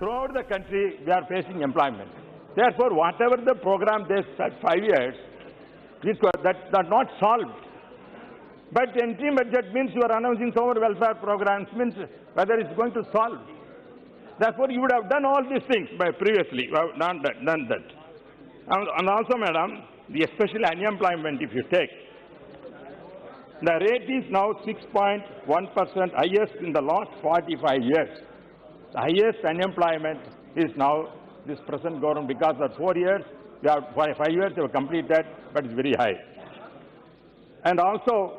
throughout the country we are facing employment. Therefore, whatever the program they set 5 years, that are not solved. But interim budget means you are announcing some welfare programs, means whether it's going to solve. Therefore, you would have done all these things by previously. You have not done that. And also, madam, especially unemployment, if you take, the rate is now 6.1%, highest in the last 45 years. The highest unemployment is now this present government, because of 4 years, they have 5 years they have completed, but it's very high. And also,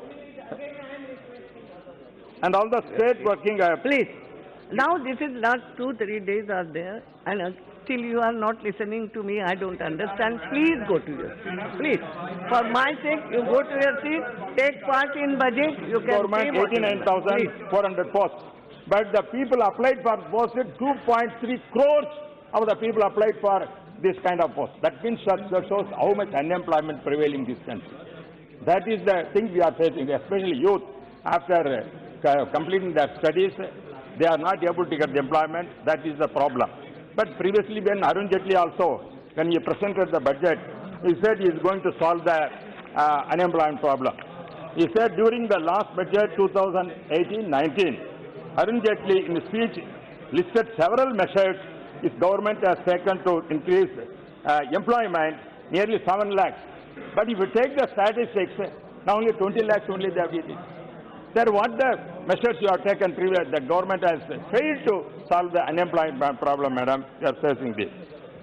and all the state working, please. Now this is last 2-3 days are there, and still you are not listening to me. I don't understand. Please go to your seat. Please, for my sake, you go to your seat. Take part in budget. You can government 89,400 posts, but the people applied for posts, 2.3 crores of the people applied for this kind of post. That means that shows how much unemployment prevailing in this country. That is the thing we are facing, especially youth. After completing their studies, they are not able to get the employment. That is the problem. But previously, when Arun Jaitley also, when he presented the budget, he said he is going to solve the unemployment problem. He said during the last budget, 2018-19, Arun Jaitley in his speech listed several measures his government has taken to increase employment, nearly 7 lakhs. But if you take the statistics, now only 20 lakhs only they have did it. Sir, what the measures you have taken previous, the government has failed to solve the unemployment problem, madam. We are facing this.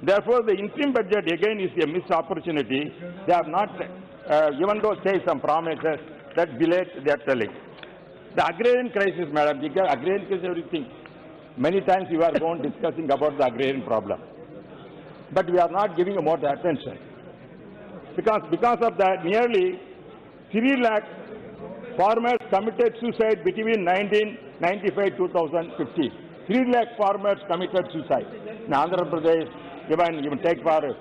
Therefore, the interim budget again is a missed opportunity. They have not, even though say some promises, that delayed they are telling. The agrarian crisis, madam, because agrarian crisis everything. Many times you are going discussing about the agrarian problem. But we are not giving more attention. Because of that, nearly 3 lakh farmers committed suicide between 1995-2015. 3 lakh farmers committed suicide. In Andhra Pradesh, even take for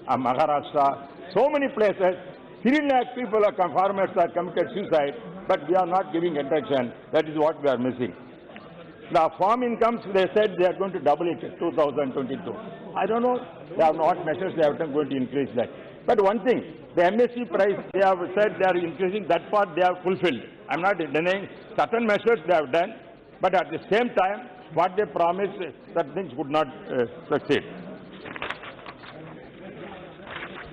Maharashtra, so many places, 3 lakh people, farmers are committed suicide, but we are not giving attention. That is what we are missing. The farm incomes, they said they are going to double it in 2022. I don't know what measures they are going to increase that. But one thing, the MSC price, they have said they are increasing, that part they have fulfilled. I'm not denying certain measures they have done, but at the same time, what they promised, that things would not succeed.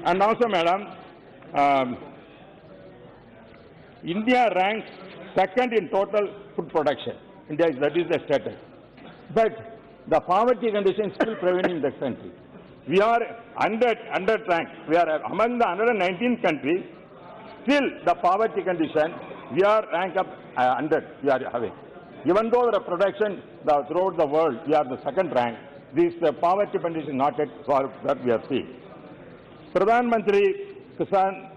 And also, madam, India ranks second in total food production. India is, that is the status. But the poverty condition is still prevailing in the country. We are under ranked. We are among the 119 countries. Still, the poverty condition, we are ranked up under. We are having. Even though the production throughout the world, we are the second rank. This poverty condition is not yet solved. That we are seeing. Pradhan Mantri Kisan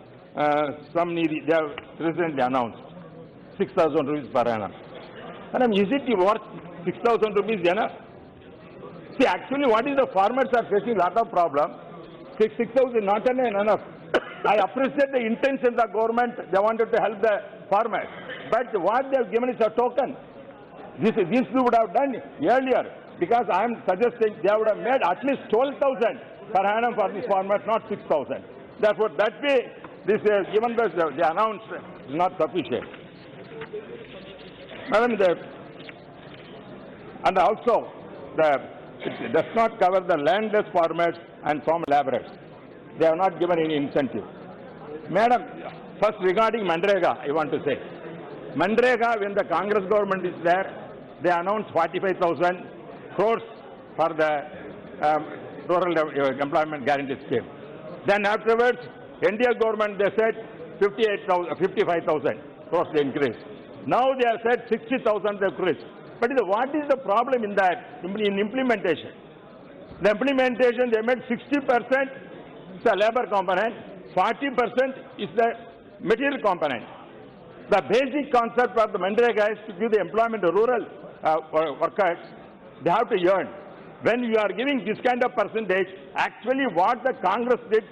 Samnidhi, they have recently announced 6,000 rupees per annum. Madam, is it worth 6,000 rupees enough? See, actually, what is the farmers are facing a lot of problems. 6,000 not enough. I appreciate the intention of the government. They wanted to help the farmers. But what they have given is a token. This we would have done earlier, because I am suggesting they would have made at least 12,000 per annum for these farmers, not 6,000. Therefore, that way, this given the announced is not sufficient. Madam, and also, it does not cover the landless farmers and farm laborers. They have not given any incentive. Madam, first regarding Mandrega, I want to say. Mandrega, when the Congress government is there, they announced 45,000 crores for the rural employment guarantee scheme. Then afterwards, India government, they said 55,000 crores they increased. Now they have said 60,000 they increased. But what is the problem in that, in implementation? The implementation, they made 60% the labor component, 40% is the material component. The basic concept for the Mandrega is to give the employment to rural workers. They have to earn. When you are giving this kind of percentage, actually what the Congress did,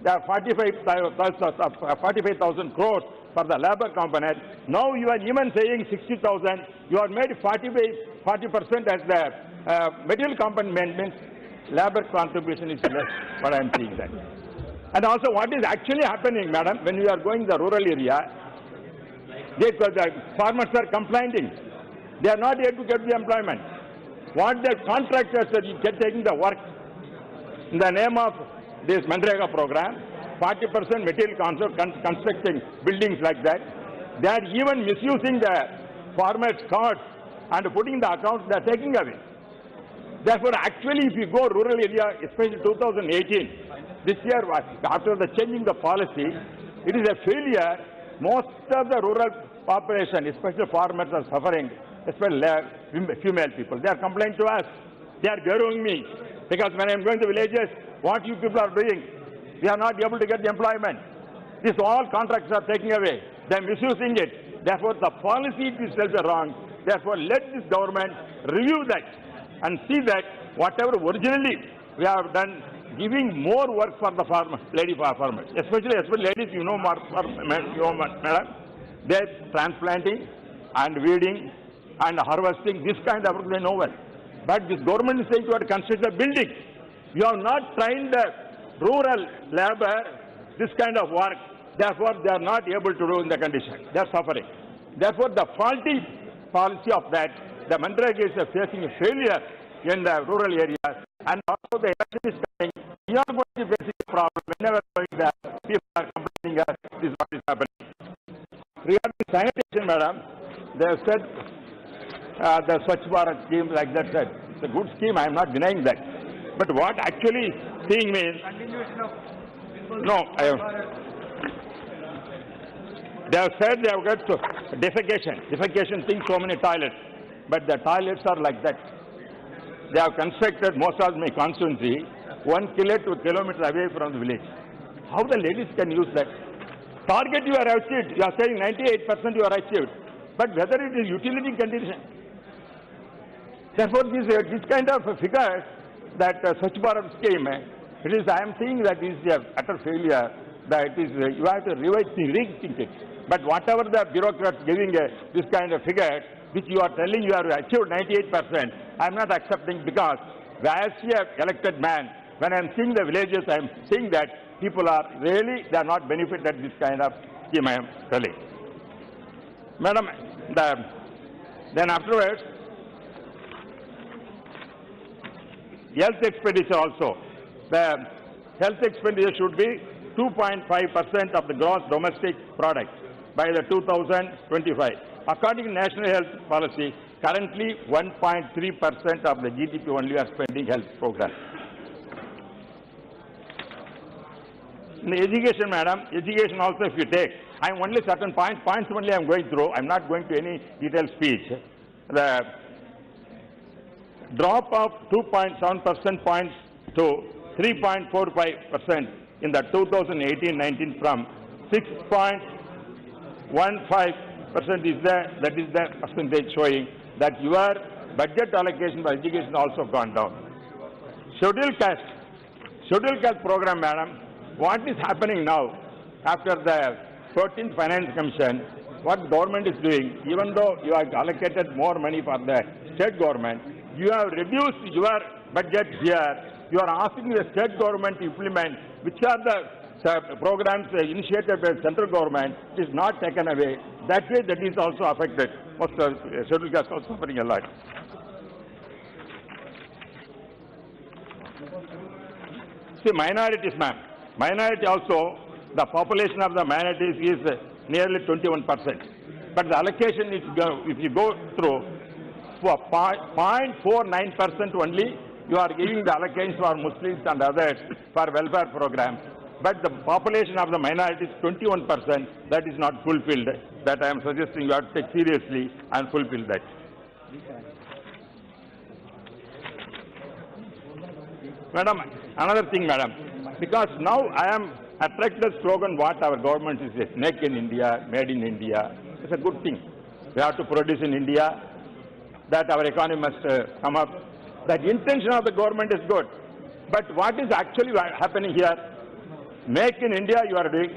the 45,000 crores for the labor component. Now you are even saying 60,000. You are made 40% as the material component means labor contribution is less, but I am seeing that. And also what is actually happening, madam, when you are going to the rural area, the farmers are complaining. They are not able to get the employment. What the contractors are taking the work in the name of this Manrega program, 40% material constructing buildings like that. They are even misusing the farmers' cards and putting the accounts they are taking away. Therefore, actually, if you go rural area, especially 2018, this year, after the changing the policy, it is a failure. Most of the rural population, especially farmers, are suffering, especially female people. They are complaining to us. They are burying me because when I am going to villages, what you people are doing, we are not able to get the employment. This all contracts are taking away. They are misusing it. Therefore, the policy itself is wrong. Therefore, let this government review that and see that whatever originally we have done, giving more work for the lady farmers, especially ladies, you know, madam, they are transplanting and weeding and harvesting, this kind of work they know well. But this government is saying you have to construct a building. You have not trained the rural labor this kind of work. Therefore, they are not able to do in the condition. They are suffering. Therefore, the faulty policy of that, the Manrega is facing a failure in the rural areas. And also the election is coming. We are going to face a problem. Whenever people are complaining us, this is what is happening. Regarding sanitation, madam, they have said the Swachh Bharat scheme like that said. It's a good scheme. I am not denying that. But what actually seeing means, no, they have said they have got defecation thing, so many toilets. But the toilets are like that. They have constructed most of my constituency 1 kilometer away from the village. How the ladies can use that? Target you are achieved. You are saying 98% you are achieved. But whether it is utility condition. Therefore, this kind of figure that Swachh Bharat scheme, it is, I am saying that is a utter failure. That is, you have to rethink it. But whatever the bureaucrats giving this kind of figure, which you are telling you have achieved 98%, I am not accepting because as an elected man, when I am seeing the villages, I am seeing that people are really, they are not benefited this kind of scheme I am telling. Madam, then afterwards, health expenditure also. The health expenditure should be 2.5% of the gross domestic product by the 2025. According to National Health Policy, currently 1.3% of the GDP only are spending health program. In the education, madam, education also if you take, I am only certain points only I am going through. I am not going to any detailed speech. The drop of 2.7% points to 3.45% in the 2018-19 from 6.15% is that is the percentage showing that your budget allocation for education also gone down. Scheduled caste program, madam, what is happening now after the 14th Finance Commission, what government is doing, even though you have allocated more money for the state government, you have reduced your budget here. You are asking the state government to implement which are the programs initiated by the central government is not taken away. That way, that is also affected. Most of scheduled caste also suffering a lot. See, minorities, ma'am. Minority also, the population of the minorities is nearly 21%. But the allocation is, if you go through, for 0.49% only, you are giving the allocations for Muslims and others for welfare programs. But the population of the minorities, 21%, that is not fulfilled. That I am suggesting you have to take seriously and fulfill that. Madam, another thing, madam, because now I am attracted slogan what our government is saying, make in India, made in India. It's a good thing. We have to produce in India, that our economy must come up. The intention of the government is good. But what is actually happening here? Make in India you are doing,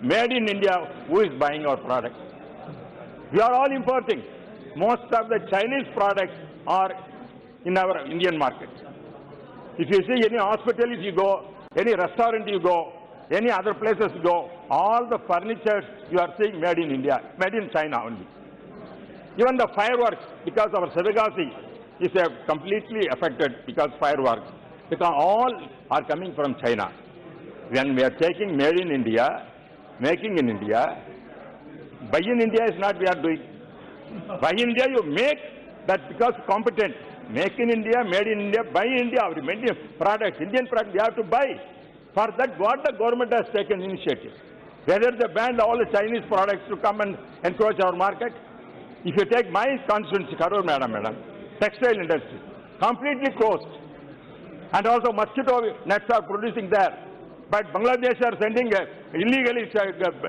made in India, who is buying our products? We are all importing. Most of the Chinese products are in our Indian market. If you see any hospital, if you go, any restaurant you go, any other places you go, all the furniture you are seeing made in India, made in China only. Even the fireworks, because our Savigasi is completely affected because fireworks, because all are coming from China. When we are taking made in India, making in India, buy in India is not we are doing. Buy in India you make that because competent. Make in India, made in India, buy in India, our Indian products, Indian products we have to buy. For that what the government has taken initiative. Whether they banned all the Chinese products to come and encroach our market. If you take my constituency, Karur madam, textile industry, completely closed. And also mosquito nets are producing there. But Bangladesh are sending illegally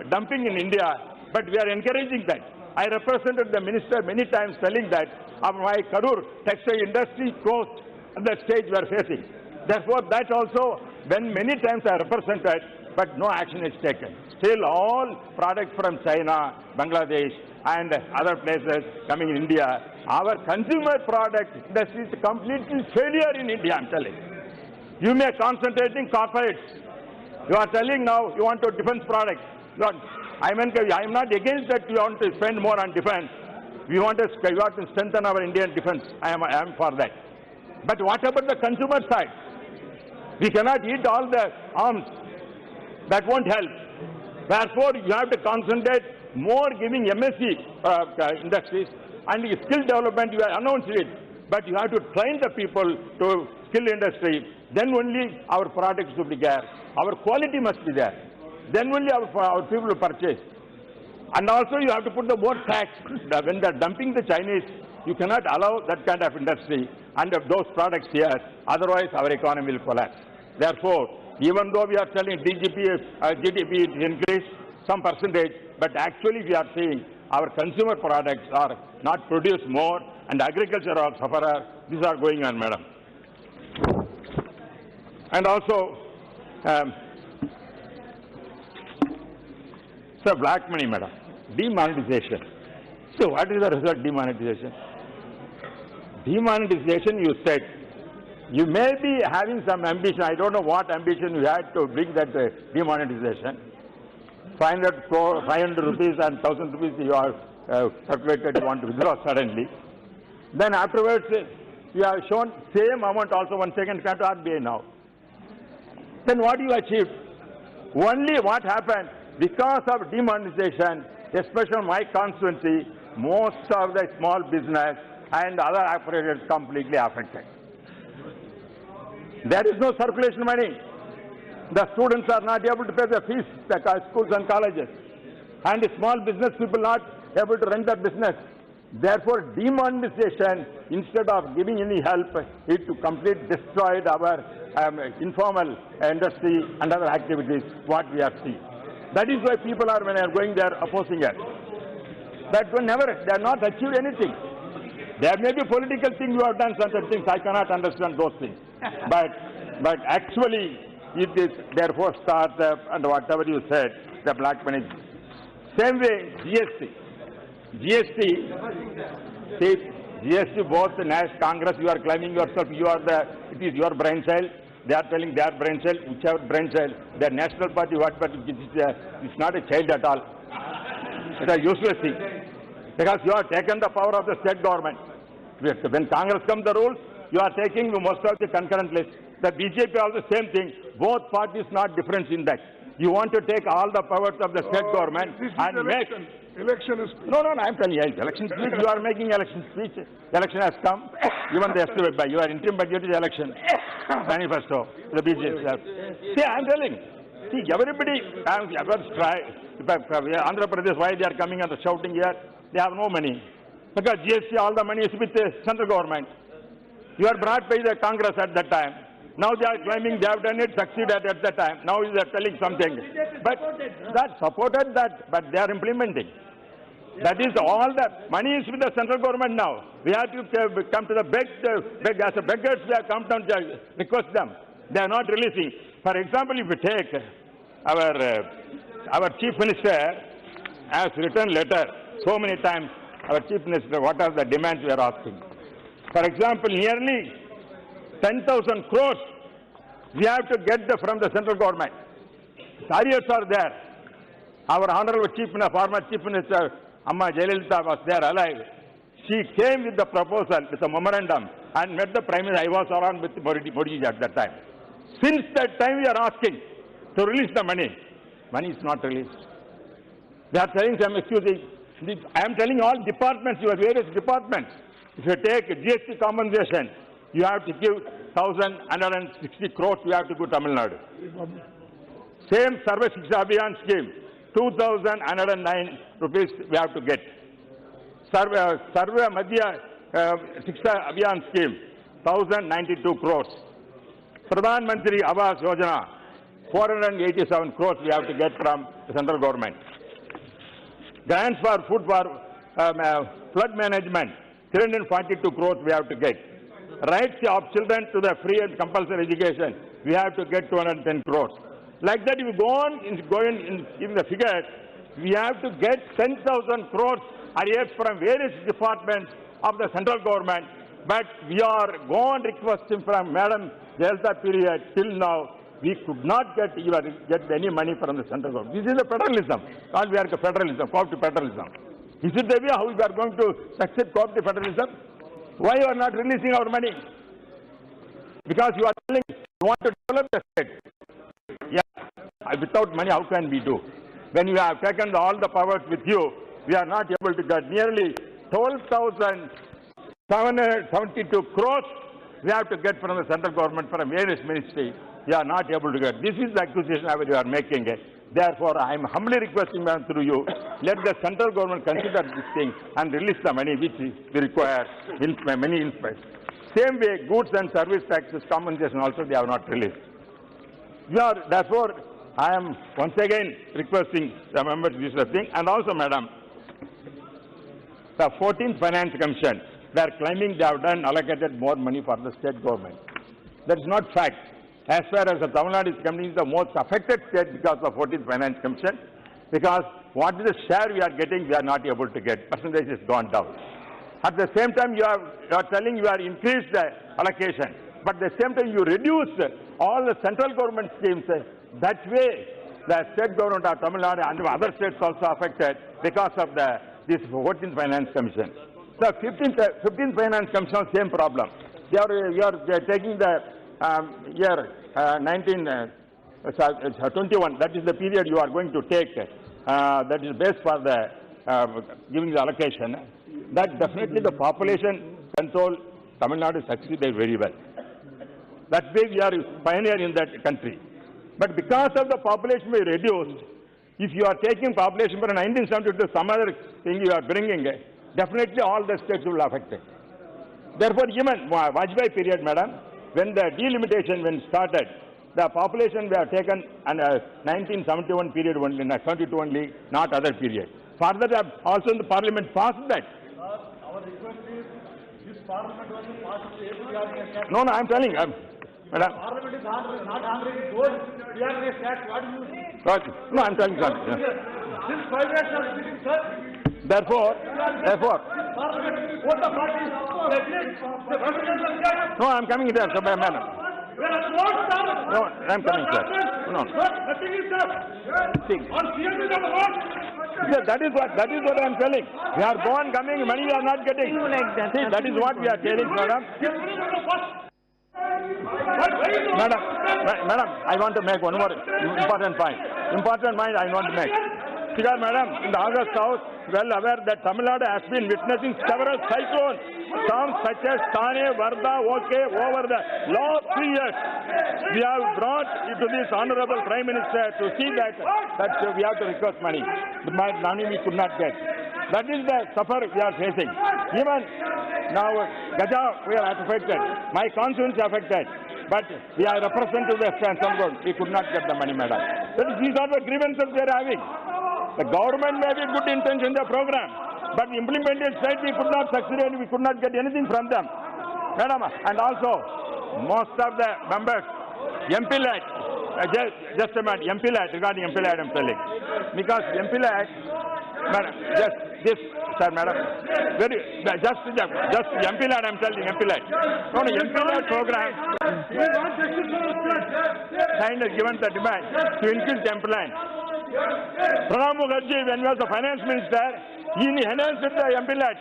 dumping in India, but we are encouraging that. I represented the minister many times telling that my Karur textile industry closed at the stage we are facing. Therefore, that also, when many times I represented, but no action is taken. Still, all products from China, Bangladesh, and other places coming in India, our consumer product industry is completely failure in India, I'm telling. You may concentrate in corporates. You are telling now you want to defense products. I am not against that you want to spend more on defense. We want to strengthen our Indian defense. I am for that. But what about the consumer side? We cannot eat all the arms. That won't help. Therefore, you have to concentrate more giving MSc industries and skill development. You have announced it, but you have to train the people to skill industry. Then only our products will be there. Our quality must be there. Then only our people will purchase. And also you have to put the more tax. When they are dumping the Chinese, you cannot allow that kind of industry and those products here. Otherwise, our economy will collapse. Therefore, even though we are telling GDP increase some percentage, but actually we are seeing our consumer products are not produced more and agriculture are sufferer. These are going on, madam. And also, so black money, madam. Demonetization. So what is the result of demonetization? Demonetization, you said, you may be having some ambition. I don't know what ambition you had to bring that demonetization. 500 rupees and 1,000 rupees you are calculated, you want to withdraw suddenly. Then afterwards, you have shown same amount also 1 second cut to RBI now. Then what you achieved? Only what happened, because of demonetization, especially my constituency, most of the small business and other operators completely affected. There is no circulation money. The students are not able to pay the fees, the schools and colleges. And the small business people not able to run their business. Therefore, demonetization, instead of giving any help, it to completely destroyed our informal industry and other activities, what we are seeing. That is why people are, when they are going there, opposing us. That will never, they have not achieved anything. There may be political things you have done, certain things, I cannot understand those things. But actually, it is therefore startup and whatever you said, the black money. Same way, GST. GST, both the National Congress, you are claiming yourself, it is your brainchild. They are telling their brainchild, whichever brainchild, their national party, what party, it's not a child at all. It's a useless thing. Because you have taken the power of the state government. When Congress comes the rules, you are taking most of the concurrent list. The BJP also the same thing. Both parties not difference in that. You want to take all the powers of the state government and election. make... Election is... No, I'm telling you, election speech, you are making election speech. Election has come. Even the estimate by your interim budget is election. Manifesto, the BJP. See, I'm telling. See, everybody, Andhra Pradesh, why they are coming and shouting here? They have no money. Because GST, all the money is with the central government. You are brought by the Congress at that time. Now they are claiming they have done it, succeeded at that time. Now they are telling something. But that supported that, but they are implementing. That is all the money is with the central government now. We have to come to the beg as a beggars, we have come down to request them. They are not releasing. For example, if we take our chief minister has written letter so many times. Our chief minister, what are the demands we are asking? For example, nearly 10,000 crores we have to get from the central government. Arrears are there. Our honorable Chief Minister, former Chief Minister Amma Jayalalitha was there alive. She came with the proposal, with a memorandum, and met the Prime Minister. I was around with Modi at that time. Since that time, we are asking to release the money. Money is not released. They are telling some excuses. I am telling all departments, your various departments. If you take GST compensation, you have to give 1,160 crores. You have to go to Tamil Nadu. Same Service Shiksha Abhiyan scheme, 2,109 rupees we have to get. Sarva Madhya Shiksha Abhiyan scheme, 1,092 crores. Pradhan Mantri Awas Yojana, 487 crores we have to get from the central government. Grants for food for flood management, 342 crores we have to get. Rights of children to the free and compulsory education, we have to get 210 crores. Like that, if you go on in the figures, we have to get 10,000 crores arrears from various departments of the central government, but we are gone requesting from Madam Jayalalitha period till now, we could not get any money from the central government. This is a federalism. All we are federalism, cooperative federalism. Is it the way how we are going to succeed cooperative federalism? Why you are not releasing our money? Because you are telling you want to develop the state. Yeah, without money, how can we do? When you have taken all the powers with you, we are not able to get nearly 12,772 crores we have to get from the central government from various ministries. We are not able to get. This is the accusation you are making. Therefore, I am humbly requesting, madam, through you, let the central government consider this thing and release the money which we require in many instances. Same way, goods and service taxes compensation also they have not released. Therefore, I am once again requesting the members this thing, and also, madam, the 14th Finance Commission, they are claiming they have allocated more money for the state government. That is not fact. As far as the Tamil Nadu is concerned, is the most affected state because of 14th Finance Commission, because what is the share we are getting, we are not able to get. Percentage has gone down. At the same time, you are telling you are increased the allocation, but at the same time you reduced all the central government schemes. That way, the state government of Tamil Nadu and other states also affected because of this 14th Finance Commission. So 15th Finance Commission, same problem. You are taking the year 21, that is the period you are going to take, that is base for the giving the allocation. That definitely the population control, Tamil Nadu succeeded very well. That way we are pioneer in that country. But because of the population being reduced, if you are taking population from 1970 to some other thing you are bringing, definitely all the states will affect it. Therefore, even Vajpayee period, madam, when the delimitation started, the population we have taken and 1971 period only, 72 only, not other period. Further, also in the parliament passed that. Our request is, this parliament was passed to ADMK. No, I am telling, madam. Parliament is not honoring those ADMK tax. What do you mean? No, I am telling, sir. Since 5 years are sitting, sir. Therefore. Parliament, what the parties, the president. No, I am coming there, sir, madam. There are no, sir. No, I am coming, sir. No. Nothing is there. See. On CM is on the road. That is what I am telling. We are gone coming, money we are not getting. Like that. See, that is what we are telling, madam. Madam, I want to make one more important point. I want to make. Because, madam, in the August House, well aware that Tamil Nadu has been witnessing several cyclones, storms such as Thane, Varda, over the last 3 years. We have brought it to this honorable Prime Minister to see that we have to request money. The money we could not get. That is the suffer we are facing. Even now, Gaja, we are affected. My conscience is affected. But we are representing the central government. We could not get the money, madam. These are the grievances we are having. The government may be good intention in the program, but the implemented side we could not succeed and we could not get anything from them. Madam, and also, most of the members, MP lad, just a minute, MP lad, regarding MP lad I am telling. Because MP lad, madam, just this Sir, madam, just MP lad, I'm telling MP lad. No, MP lad program signed has given the demand to increase the employment. Pranab Mukherjee, when he was the finance minister, he enhanced the MP lad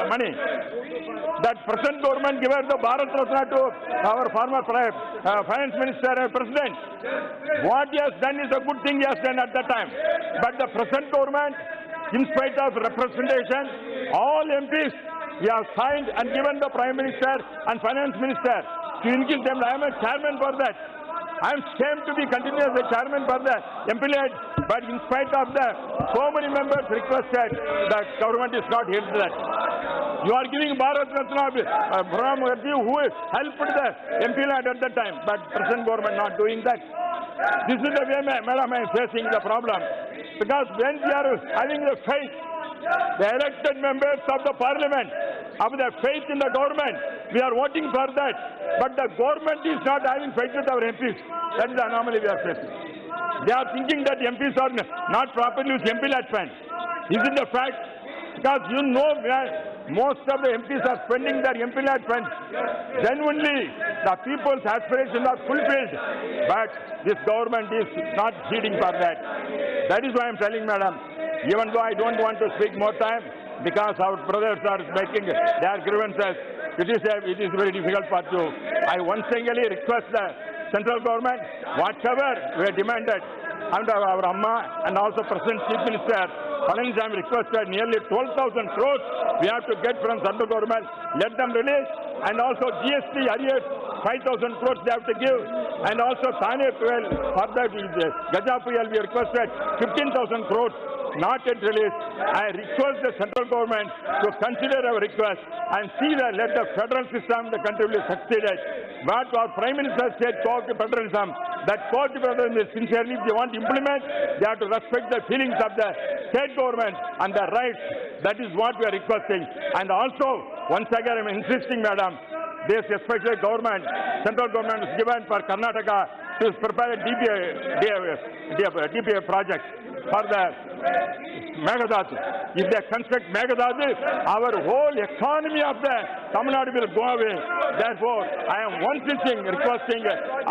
money. That present government gave the Bharat Ratna to our former finance minister and president. What he has done is a good thing he has done at that time. But the present government, in spite of representation, all MPs, we have signed and given the Prime Minister and Finance Minister to increase them. I am a chairman for that. I am ashamed to be continuous as a chairman for the MP led, but in spite of that, so many members requested that government is not here to that. You are giving Bharat Ratna, Pranab Mukherjee, who helped the MP lad at that time, but present government not doing that. This is the way, madam, I am facing the problem. Because when we are having the faith, the elected members of the parliament have the faith in the government, we are voting for that. But the government is not having faith with our MPs. That is the anomaly we are facing. They are thinking that MPs are not properly with MP lad fund. Is it a fact? Because you know most of the MPs are spending their MP lad funds. Genuinely, the people's aspirations are fulfilled. But this government is not heeding for that. That is why I am telling, madam, even though I don't want to speak more time, because our brothers are making their grievances, it is very difficult for you. I once again request the central government, whatever we have demanded, and our Amma and also President Chief Minister, Palaniswamy requested nearly 12,000 crores we have to get from central government, let them release, and also GST arrears, 5,000 crores they have to give, and also Thane Puyal, for that Gaja Puyal we requested 15,000 crores, not yet released. I request the central government to consider our request and see that let the federal system the country will succeed. But our Prime Minister said federalism, that federalism is sincerely, if they want to implement, they have to respect the feelings of the state government and their rights. That is what we are requesting. And also, once again I am insisting, madam, this especially government, central government is given for Karnataka to prepare a DPA project for the Megadadu. If they construct Megadadu, our whole economy of the Tamil Nadu will go away. Therefore, I am once again requesting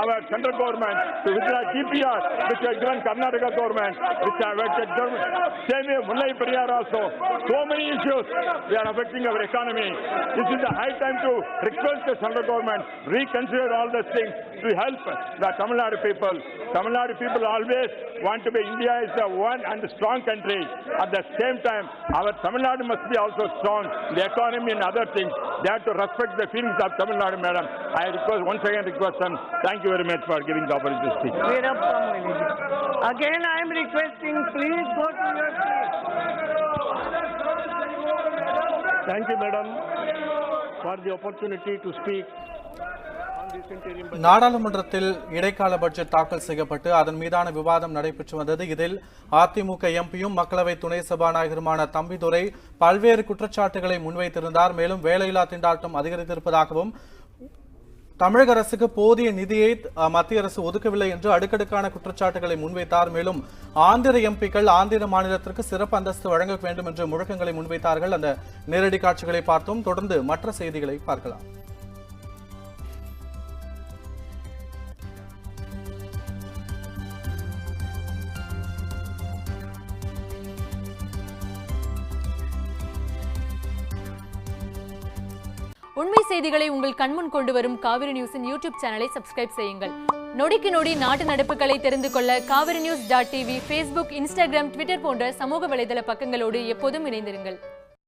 our central government to withdraw DPR, which has given Karnataka government, which have affected government. Same way, Mullai Periyar also. So many issues they are affecting our economy. This is the high time to request the central government reconsider all these things to help the Tamil Nadu people. Tamil Nadu people always want to be India is the one and strong country. At the same time, our Tamil Nadu must be also strong. The economy and other things, they have to respect the feelings of Tamil Nadu, madam. I request once again them. Thank you very much for giving the opportunity to speak. Again, I am requesting, please go to your seat. Thank you, madam, for the opportunity to speak. நாடாளுமன்றத்தில் இடைக்கால budget தாக்கல் செய்யப்பட்டு அதன் மீதான விவாதம் நடைபெற்று வந்தது. இதில் அதிமுக எம்பியும் மக்களவை துணை சபாநாயகருமான தம்பிதுரை பல்வேறு குற்றச்சாட்டுகளை முன்வைத்திருந்தார். மேலும் வேலையில்லா திண்டாட்டம் அதிகரித்திருப்பதாகவும் தமிழக அரசுக்கு போதிய நிதியை மத்திய அரசு ஒதுக்கவில்லை என்று அடுக்கடுக்கான குற்றச்சாட்டுகளை முன்வைத்தார். மேலும் ஆந்திர எம்பிக்கள் ஆந்திர மாநிலத்திற்கு சிறப்பு அந்தஸ்து வழங்க வேண்டும் என்ற முழக்கங்களை முன்வைத்தார்கள். அந்த நேரடி காட்சிகளை பார்த்தோம். தொடர்ந்து மற்ற செய்திகளை பார்க்கலாம். உண்மை செய்திகளை உங்கள் கண்முன் கொண்டு வரும் காவிரி நியூஸின் யூடியூப் சேனலை சப்ஸ்கிரைப் செய்யுங்கள். நொடிக்கு நொடி நாட்டு நடப்புகளை தெரிந்து கொள்ள kaaverinews.tv, Facebook, Instagram, Twitter போன்ற சமூக வலைதள பக்கங்களோடு எப்போதும் இணைந்திருங்கள்.